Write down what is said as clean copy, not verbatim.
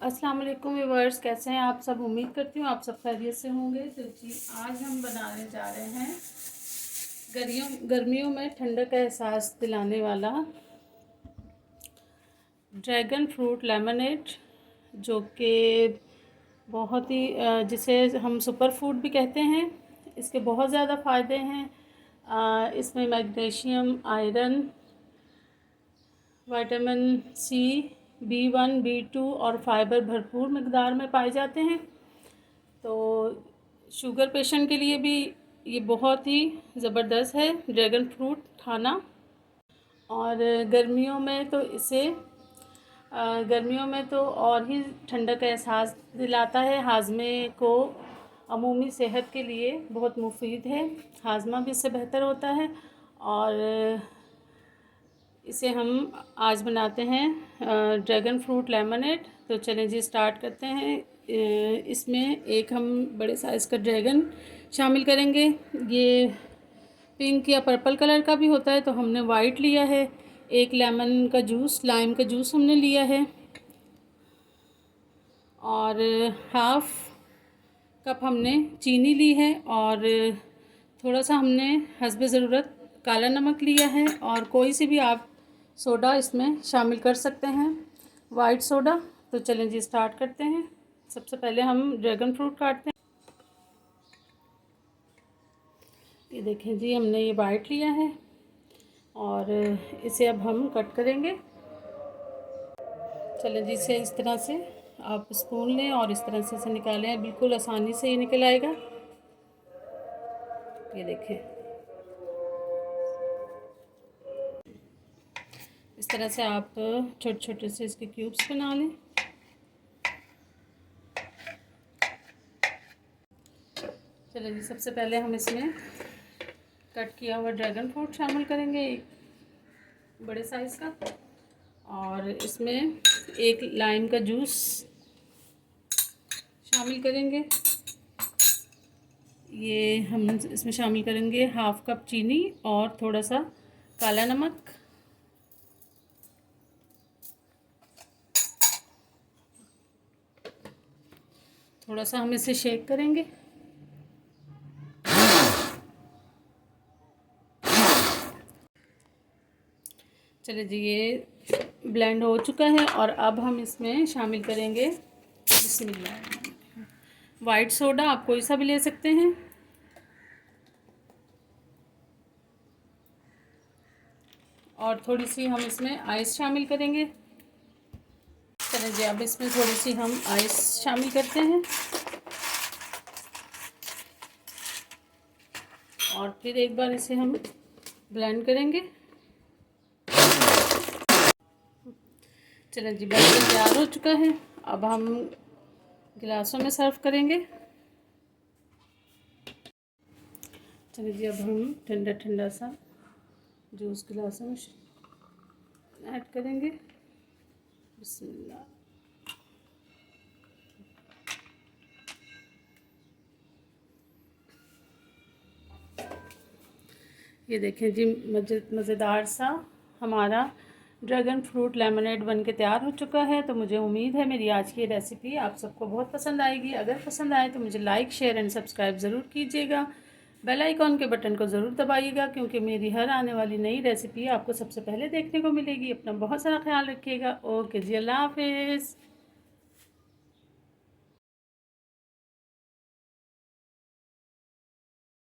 अस्सलाम वालेकुम व्यूअर्स, कैसे हैं आप सब। उम्मीद करती हूँ आप सब खैरियत से होंगे। तो जी आज हम बनाने जा रहे हैं गर्मियों में ठंडक का एहसास दिलाने वाला ड्रैगन फ्रूट लेमनेड, जो कि बहुत ही जिसे हम सुपर फूड भी कहते हैं। इसके बहुत ज़्यादा फ़ायदे हैं। इसमें magnesium, iron, vitamin C, B1, B2 और फाइबर भरपूर मकदार में पाए जाते हैं। तो शुगर पेशेंट के लिए भी ये बहुत ही ज़बरदस्त है ड्रैगन फ्रूट खाना। और गर्मियों में तो और ही ठंडक का एहसास दिलाता है। हाजमे को अमूमी सेहत के लिए बहुत मुफीद है। हाजमा भी इससे बेहतर होता है। और इसे हम आज बनाते हैं ड्रैगन फ्रूट लेमनेड। तो चलें जी स्टार्ट करते हैं। इसमें एक हम बड़े साइज़ का ड्रैगन शामिल करेंगे। ये पिंक या पर्पल कलर का भी होता है, तो हमने वाइट लिया है। एक लाइम का जूस हमने लिया है। और हाफ़ कप हमने चीनी ली है। और थोड़ा सा हमने हस्बे ज़रूरत काला नमक लिया है। और कोई सी भी आप सोडा इसमें शामिल कर सकते हैं, वाइट सोडा। तो चलें जी स्टार्ट करते हैं। सबसे पहले हम ड्रैगन फ्रूट काटते हैं। ये देखें जी, हमने ये वाइट लिया है और इसे अब हम कट करेंगे। चलें जी, इसे इस तरह से आप स्पून लें और इस तरह से इसे निकालें। बिल्कुल आसानी से ये निकल आएगा। ये देखें, इस तरह से आप छोटे छोटे से इसके क्यूब्स बना लें। चलिए जी, सबसे पहले हम इसमें कट किया हुआ ड्रैगन फ्रूट शामिल करेंगे, एक बड़े साइज़ का। और इसमें एक लाइम का जूस शामिल करेंगे। ये हम इसमें शामिल करेंगे हाफ़ कप चीनी और थोड़ा सा काला नमक। थोड़ा सा हम इसे शेक करेंगे। चलिए जी, ये ब्लेंड हो चुका है। और अब हम इसमें शामिल करेंगे बिस्मिल्लाह वाइट सोडा। आप कोई सा भी ले सकते हैं। और थोड़ी सी हम इसमें आइस शामिल करेंगे। चलिए जी, अब इसमें थोड़ी सी हम आइस शामिल करते हैं। और फिर एक बार इसे हम ब्लेंड करेंगे। चलिए जी, बैटर तैयार हो चुका है। अब हम गिलासों में सर्व करेंगे। चलिए जी, अब हम ठंडा ठंडा सा जूस गिलासों में ऐड करेंगे। बिस्मिल्लाह। ये देखें जी, मज़ेदार सा हमारा ड्रैगन फ्रूट लेमनेड बन के तैयार हो चुका है। तो मुझे उम्मीद है मेरी आज की रेसिपी आप सबको बहुत पसंद आएगी। अगर पसंद आए तो मुझे लाइक, शेयर एंड सब्सक्राइब ज़रूर कीजिएगा। बेल आइकॉन के बटन को ज़रूर दबाइएगा, क्योंकि मेरी हर आने वाली नई रेसिपी आपको सबसे पहले देखने को मिलेगी। अपना बहुत सारा ख्याल रखिएगा। ओके जी, अल्लाह हाफिज़।